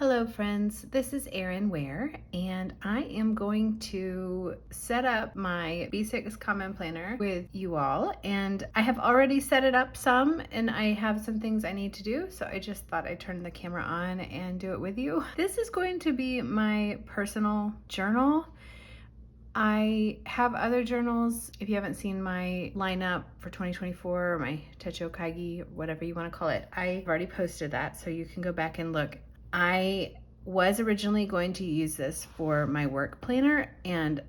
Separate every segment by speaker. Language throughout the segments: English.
Speaker 1: Hello friends, this is Erin Ware and I am going to set up my B6 Common Planner with you all, and I have already set it up some and I have some things I need to do, so I just thought I'd turn the camera on and do it with you. This is going to be my personal journal. I have other journals. If you haven't seen my lineup for 2024, or my Techo Kaigi, whatever you want to call it, I've already posted that, so you can go back and look. I was originally going to use this for my work planner and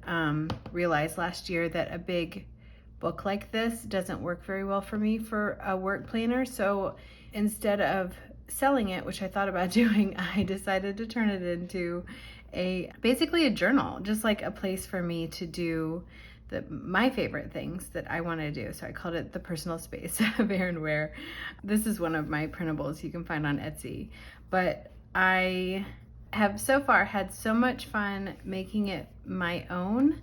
Speaker 1: realized last year that a big book like this doesn't work very well for me for a work planner. So instead of selling it, which I thought about doing, I decided to turn it into basically a journal, just like a place for me to do my favorite things that I want to do. So I called it the personal space of Erin Ware. This is one of my printables you can find on Etsy, but I have so far had so much fun making it my own.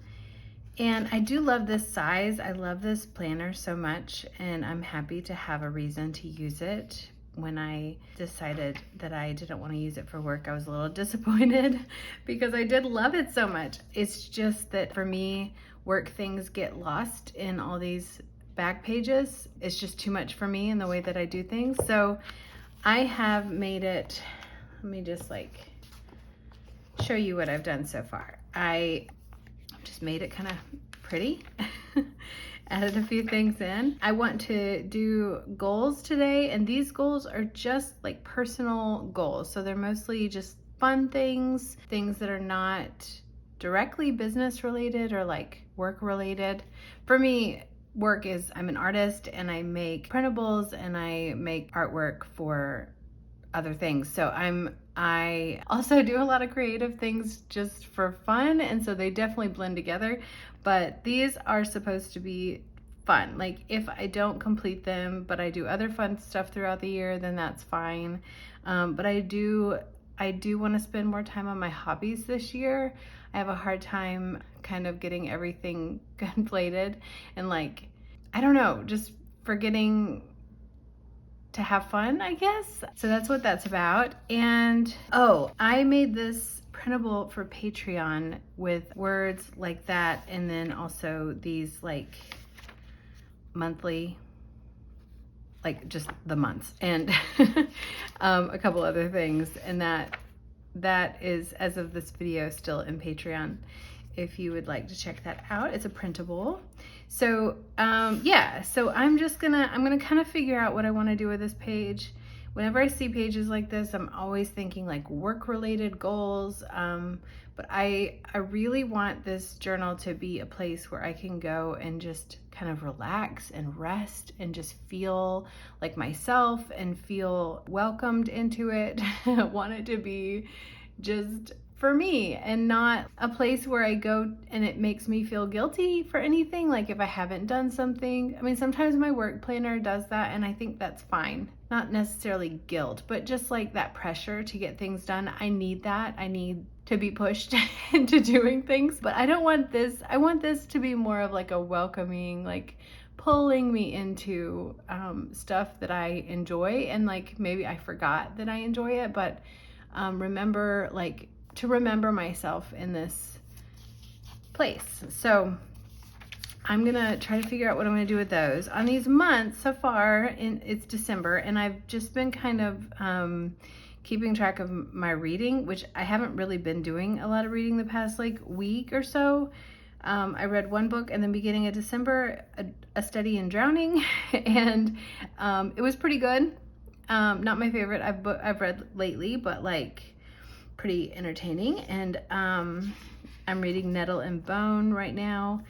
Speaker 1: And I do love this size. I love this planner so much, and I'm happy to have a reason to use it. When I decided that I didn't want to use it for work, I was a little disappointed because I did love it so much. It's just that for me, work things get lost in all these back pages. It's just too much for me in the way that I do things. So I have made it, let me just show you what I've done so far. I just made it kind of pretty. Added a few things in. I want to do goals today, and these goals are just like personal goals. So they're mostly just fun things that are not directly business related or like work related. For me, work is, I'm an artist and I make printables and I make artwork for other things. So I also do a lot of creative things just for fun, and so they definitely blend together. But these are supposed to be fun. Like if I don't complete them, but I do other fun stuff throughout the year, then that's fine. But I do want to spend more time on my hobbies this year. I have a hard time kind of getting everything completed and I don't know, just forgetting to have fun, I guess. So that's what that's about. And I made this printable for Patreon with words like that, and then also these monthly, just the months, and a couple other things, and that is, as of this video, still in Patreon if you would like to check that out. It's a printable. So yeah, so I'm gonna kind of figure out what I want to do with this page. Whenever I see pages like this, I'm always thinking work related goals, but I really want this journal to be a place where I can go and just kind of relax and rest and just feel like myself and feel welcomed into it. I want it to be just for me and not a place where I go and it makes me feel guilty for anything, like if I haven't done something. I mean, sometimes my work planner does that and I think that's fine. Not necessarily guilt, but just that pressure to get things done. I need that. I need to be pushed into doing things, but I don't want this. I want this to be more of a welcoming, pulling me into stuff that I enjoy, and maybe I forgot that I enjoy it, but remember to remember myself in this place. So I'm gonna try to figure out what I'm gonna do with those. On these months so far, it's December, and I've just been kind of keeping track of my reading, which I haven't really been doing a lot of reading the past week or so. I read one book in the beginning of December, A Study in Drowning, and it was pretty good. Not my favorite I've read lately, but pretty entertaining. And I'm reading Nettle and Bone right now,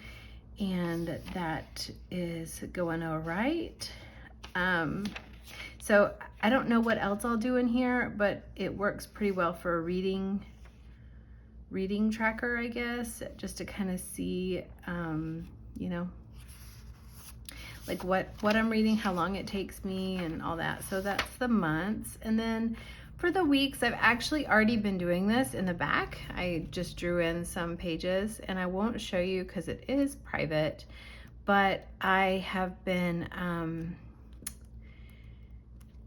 Speaker 1: and that is going all right. So I don't know what else I'll do in here, but it works pretty well for a reading tracker, I guess, just to kind of see, you know, what I'm reading, how long it takes me, and all that. So that's the months. And then for the weeks, I've actually already been doing this in the back. I just drew in some pages, and I won't show you because it is private, but I have been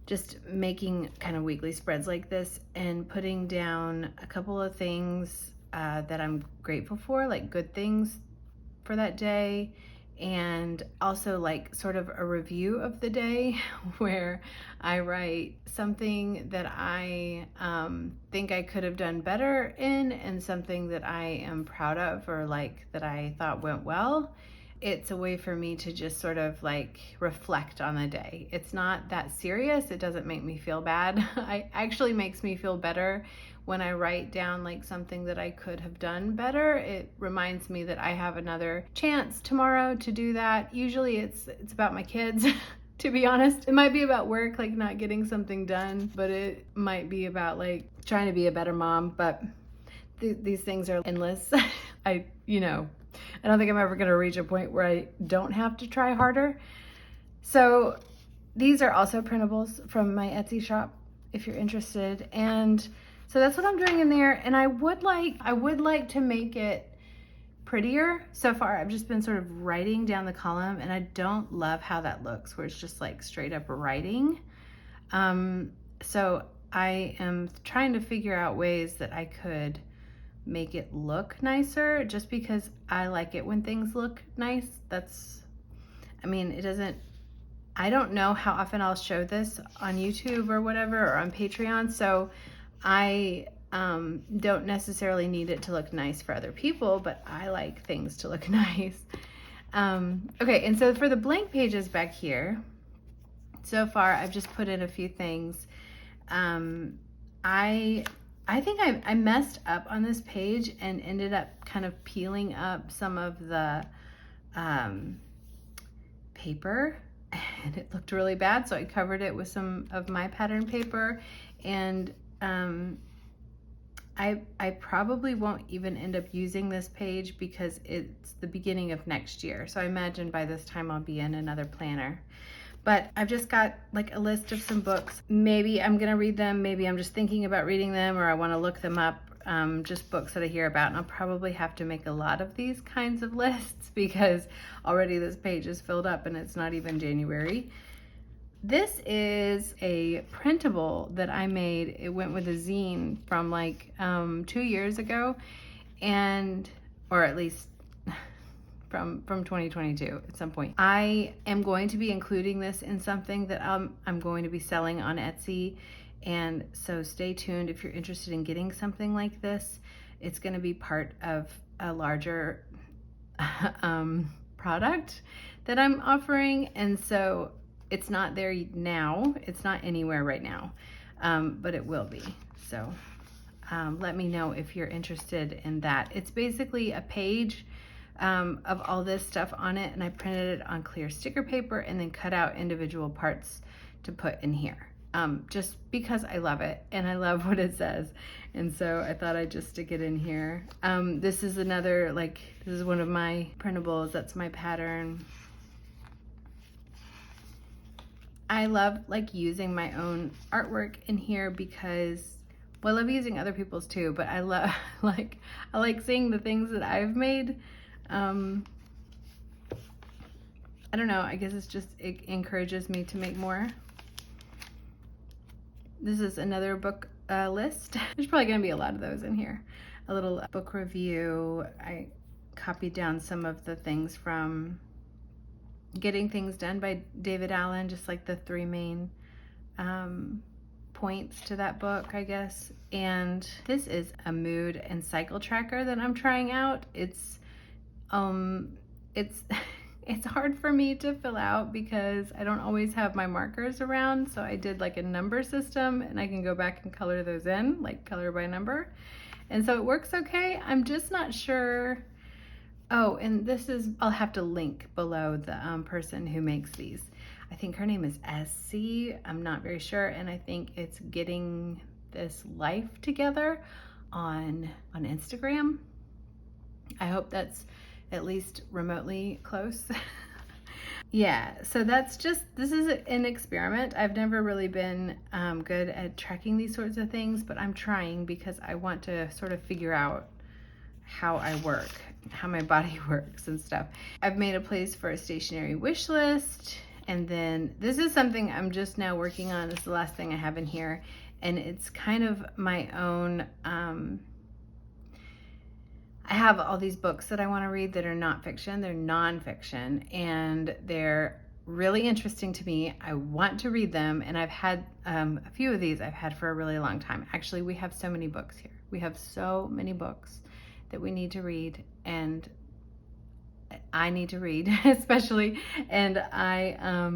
Speaker 1: just making kind of weekly spreads like this and putting down a couple of things that I'm grateful for, like good things for that day, and also like sort of a review of the day where I write something that I think I could have done better in and something that I am proud of or like that I thought went well. It's a way for me to just sort of like reflect on the day. It's not that serious. It doesn't make me feel bad. It actually makes me feel better when I write down like something that I could have done better. It reminds me that I have another chance tomorrow to do that. Usually it's about my kids. To be honest, it might be about work, like not getting something done, but it might be about like trying to be a better mom. But these things are endless. I don't think I'm ever going to reach a point where I don't have to try harder. So these are also printables from my Etsy shop if you're interested. And so that's what I'm doing in there. And I would like to make it prettier. So far, I've just been sort of writing down the column, and I don't love how that looks, where it's just like straight up writing. So I am trying to figure out ways that I could make it look nicer, just because I like it when things look nice. I don't know how often I'll show this on YouTube or whatever, or on Patreon, so I don't necessarily need it to look nice for other people, but I like things to look nice. Okay, and so for the blank pages back here, so far I've just put in a few things. I think I messed up on this page and ended up kind of peeling up some of the paper, and it looked really bad, so I covered it with some of my pattern paper. And I probably won't even end up using this page because it's the beginning of next year. So I imagine by this time I'll be in another planner. But I've just got like a list of some books. Maybe I'm gonna read them, maybe I'm just thinking about reading them, or I wanna look them up, just books that I hear about. And I'll probably have to make a lot of these kinds of lists because already this page is filled up and it's not even January. This is a printable that I made. It went with a zine from like 2 years ago, or at least from 2022 at some point. I am going to be including this in something that I'm going to be selling on Etsy, and so stay tuned if you're interested in getting something like this. It's going to be part of a larger product that I'm offering, and so it's not there now. It's not anywhere right now, but it will be. So let me know if you're interested in that. It's basically a page of all this stuff on it, and I printed it on clear sticker paper and then cut out individual parts to put in here, just because I love it and I love what it says, and so I thought I'd just stick it in here. This is another, like, this is one of my printables. That's my pattern. I love like using my own artwork in here because, well, I love using other people's too, but I love I like seeing the things that I've made. I don't know, I guess it encourages me to make more. This is another book list. There's probably gonna be a lot of those in here. A little book review. I copied down some of the things from Getting Things Done by David Allen, just like the 3 main points to that book, I guess. And this is a mood and cycle tracker that I'm trying out. It's hard for me to fill out because I don't always have my markers around, so I did like a number system, and I can go back and color those in, like color by number, and so it works okay. I'm just not sure. Oh, and this is, I'll have to link below the person who makes these. I think her name is SC, I'm not very sure, and I think it's Getting This Life Together on Instagram. I hope that's at least remotely close. Yeah, so this is an experiment. I've never really been good at tracking these sorts of things, but I'm trying because I want to sort of figure out how I work, how my body works and stuff. I've made a place for a stationery wish list. And then this is something I'm just now working on. This is the last thing I have in here. And it's kind of my own, I have all these books that I want to read that are not fiction, they're nonfiction, and they're really interesting to me. I want to read them, and I've had a few of these I've had for a really long time. Actually, we have so many books here. We have so many books that we need to read, and I need to read especially, and I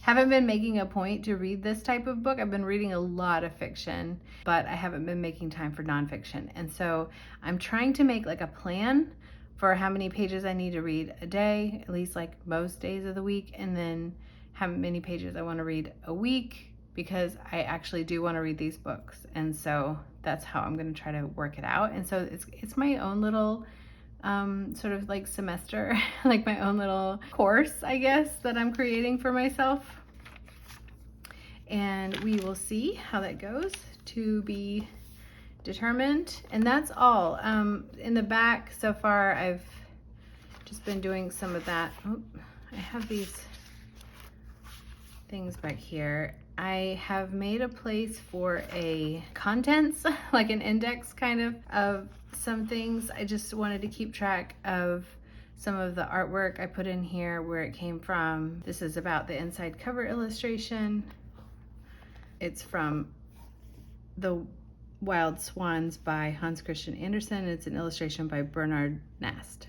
Speaker 1: haven't been making a point to read this type of book. I've been reading a lot of fiction, but I haven't been making time for nonfiction. And so I'm trying to make like a plan for how many pages I need to read a day, at least like most days of the week, and then how many pages I want to read a week, because I actually do want to read these books. And so that's how I'm going to try to work it out. And so it's my own little sort of like semester, like my own little course, I guess, that I'm creating for myself. And we will see how that goes, to be determined. And that's all. In the back so far, I've just been doing some of that. Oh, I have these things back here. I have made a place for a contents, like an index kind of some things. I just wanted to keep track of some of the artwork I put in here, where it came from. This is about the inside cover illustration. It's from The Wild Swans by Hans Christian Andersen. It's an illustration by Bernard Nast,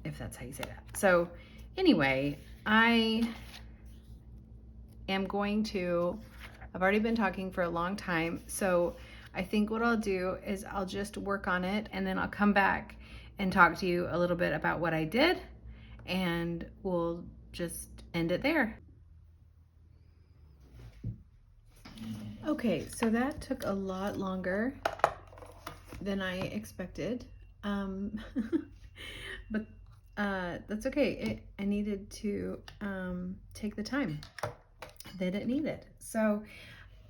Speaker 1: if that's how you say that. So anyway, I am going to, I've already been talking for a long time, so I think what I'll do is I'll just work on it, and then I'll come back and talk to you a little bit about what I did, and we'll just end it there. Okay, so that took a lot longer than I expected, but that's okay. I needed to take the time that it needed. So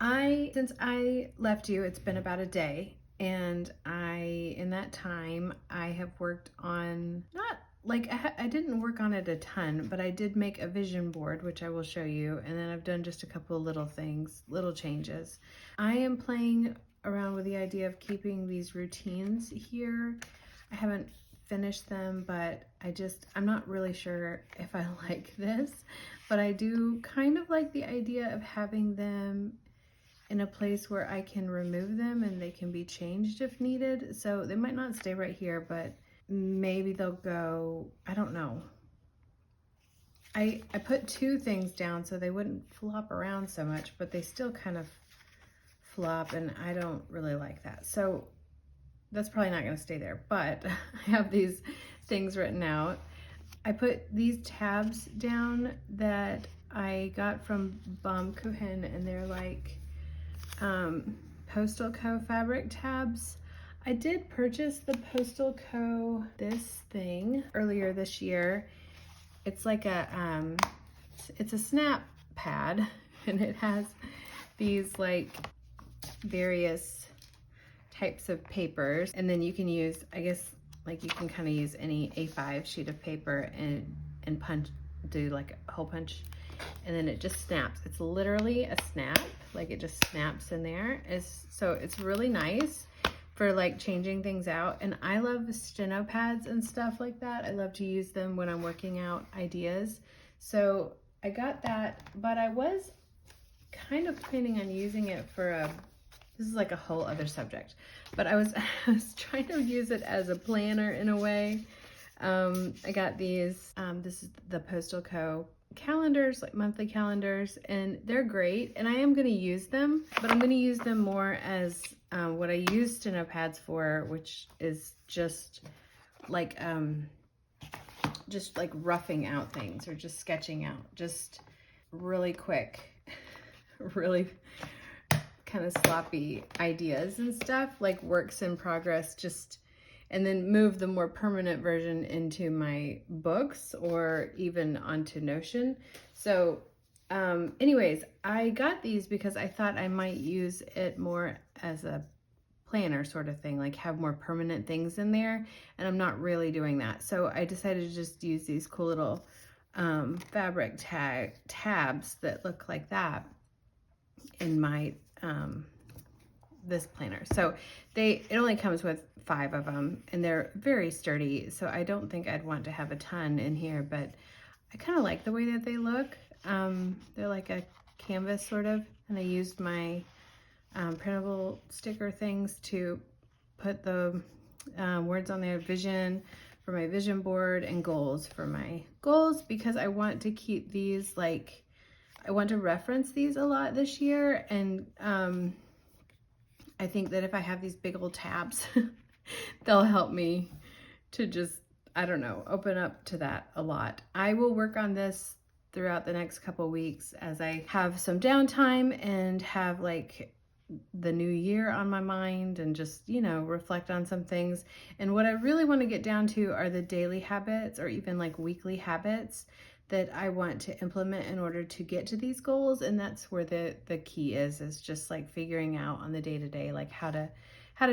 Speaker 1: since I left you, it's been about a day, and in that time, I have worked on, not like, I didn't work on it a ton, but I did make a vision board, which I will show you, and then I've done just a couple of little things, little changes. I am playing around with the idea of keeping these routines here. I haven't finished them, but I'm not really sure if I like this, but I do kind of like the idea of having them in a place where I can remove them and they can be changed if needed. So they might not stay right here, but maybe they'll go, I don't know. I put two things down so they wouldn't flop around so much, but they still kind of flop, and I don't really like that. So that's probably not gonna stay there, but I have these things written out. I put these tabs down that I got from Baumkuchen, and they're like Postal Co. fabric tabs. I did purchase the Postal Co. this thing earlier this year. It's like it's a snap pad, and it has these like various types of papers, and then you can use, I guess, like you can kind of use any A5 sheet of paper and punch, do like a hole punch, and then it just snaps. It's literally a snap, like it just snaps in there. So it's really nice for like changing things out. And I love steno pads and stuff like that. I love to use them when I'm working out ideas. So I got that, but I was kind of planning on using it for this is like a whole other subject, but I was trying to use it as a planner in a way. I got these, this is the Postal Co. calendars, like monthly calendars, and they're great, and I am going to use them, but I'm going to use them more as what I use steno pads for, which is just like roughing out things, or just sketching out, just really quick, really kind of sloppy ideas and stuff, like works in progress, and then move the more permanent version into my books or even onto Notion. So anyways, I got these because I thought I might use it more as a planner sort of thing, like have more permanent things in there, and I'm not really doing that. So I decided to just use these cool little fabric tabs that look like that in my this planner. So it only comes with 5 of them, and they're very sturdy, so I don't think I'd want to have a ton in here, but I kind of like the way that they look. They're like a canvas sort of, and I used my printable sticker things to put the words on their vision for my vision board and goals for my goals, because I want to keep these, like, I want to reference these a lot this year, and I think that if I have these big old tabs, they'll help me to just, I don't know, open up to that a lot. I will work on this throughout the next couple weeks as I have some downtime and have like the new year on my mind and just, you know, reflect on some things. And what I really want to get down to are the daily habits or even like weekly habits that I want to implement in order to get to these goals. And that's where the key is just like figuring out on the day-to-day, like how to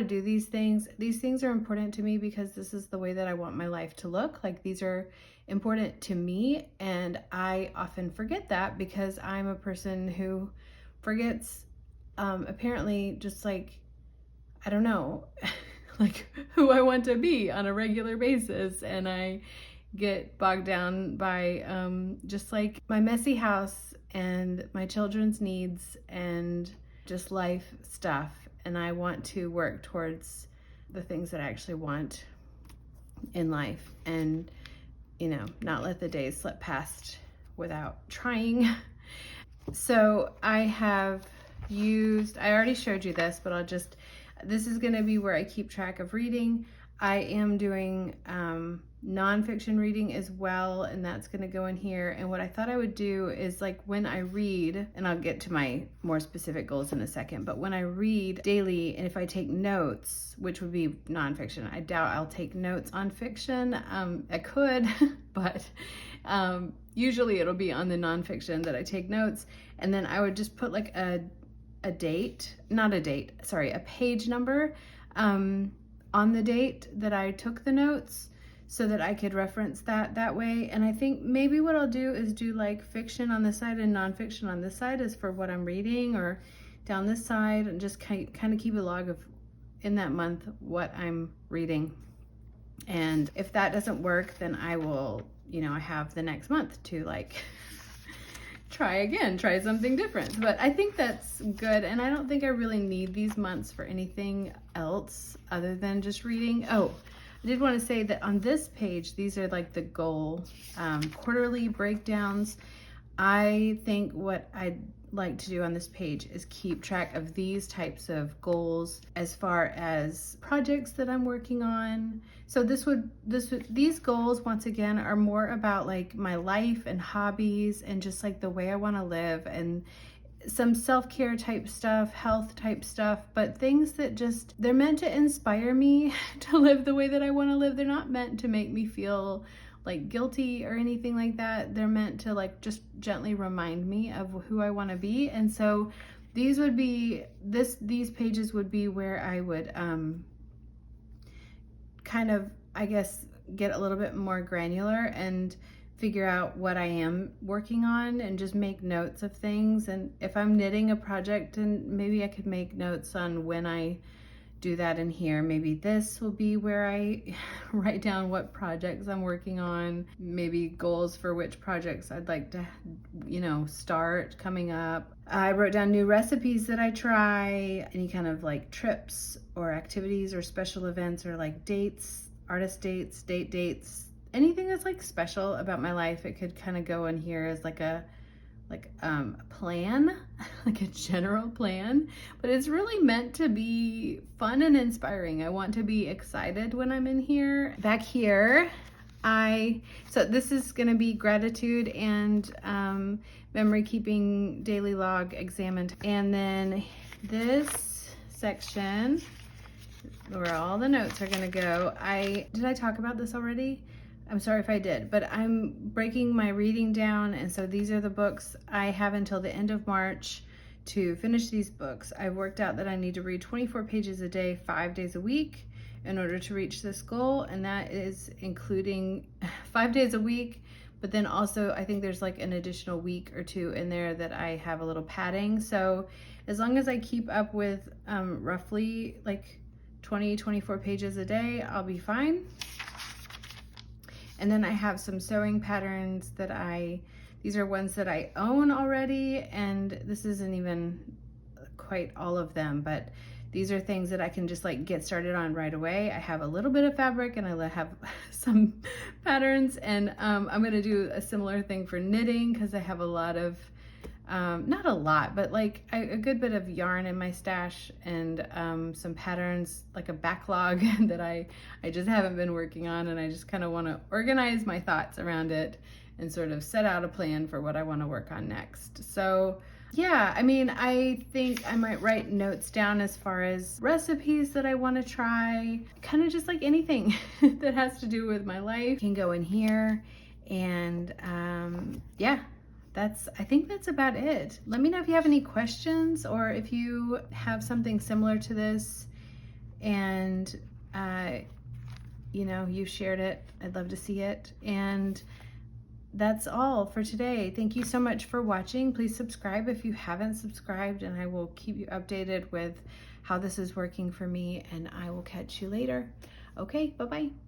Speaker 1: do these things. These things are important to me because this is the way that I want my life to look. Like, these are important to me, and I often forget that because I'm a person who forgets, apparently, just like, I don't know, like who I want to be on a regular basis. And I get bogged down by just like my messy house and my children's needs and just life stuff. And I want to work towards the things that I actually want in life, and, you know, not let the days slip past without trying. So I already showed you this, but this is gonna be where I keep track of reading. I am doing nonfiction reading as well, and that's gonna go in here. And what I thought I would do is, like, when I read, and I'll get to my more specific goals in a second, but when I read daily, and if I take notes, which would be nonfiction, I doubt I'll take notes on fiction. I could, but usually it'll be on the nonfiction that I take notes. And then I would just put like a page number on the date that I took the notes, so that I could reference that way. And I think maybe what I'll do is do like fiction on this side and nonfiction on this side is for what I'm reading, or down this side, and just kind of keep a log of, in that month, what I'm reading. And if that doesn't work, then I will, you know, I have the next month to like try something different. But I think that's good, and I don't think I really need these months for anything else other than just reading. Oh, I did want to say that on this page, these are like the goal quarterly breakdowns. I think what I'd like to do on this page is keep track of these types of goals as far as projects that I'm working on. So these goals, once again, are more about like my life and hobbies and just like the way I want to live, and some self-care type stuff, health type stuff, but things that just, they're meant to inspire me to live the way that I want to live. They're not meant to make me feel like guilty or anything like that. They're meant to like just gently remind me of who I want to be. And so these pages would be where I would kind of, I guess, get a little bit more granular and figure out what I am working on and just make notes of things. And if I'm knitting a project, and maybe I could make notes on when I do that in here. Maybe this will be where I write down what projects I'm working on, maybe goals for which projects I'd like to, you know, start coming up. I wrote down new recipes that I try, any kind of like trips or activities or special events or like dates, artist dates, date dates, anything that's like special about my life. It could kind of go in here as like a plan, like a general plan, but it's really meant to be fun and inspiring. I want to be excited when I'm in here. Back here, so this is going to be gratitude and memory keeping daily log examined. And then this section where all the notes are going to go. Did I talk about this already? I'm sorry if I did, but I'm breaking my reading down, and so these are the books I have until the end of March to finish these books. I've worked out that I need to read 24 pages a day, 5 days a week in order to reach this goal, and that is including 5 days a week but then also I think there's like an additional week or two in there that I have a little padding. So as long as I keep up with roughly like 24 pages a day, I'll be fine. And then I have some sewing patterns that these are ones that I own already, and this isn't even quite all of them, but these are things that I can just like get started on right away. I have a little bit of fabric and I have some patterns, and I'm gonna do a similar thing for knitting because I have a lot of, not a lot, but like a good bit of yarn in my stash, and some patterns, like a backlog that I just haven't been working on, and I just kind of want to organize my thoughts around it and sort of set out a plan for what I want to work on next. So yeah, I mean, I think I might write notes down as far as recipes that I want to try, kind of just like anything that has to do with my life can go in here. And yeah, I think that's about it. Let me know if you have any questions, or if you have something similar to this and you know, you shared it. I'd love to see it. And that's all for today. Thank you so much for watching. Please subscribe if you haven't subscribed, and I will keep you updated with how this is working for me, and I will catch you later. Okay, bye-bye.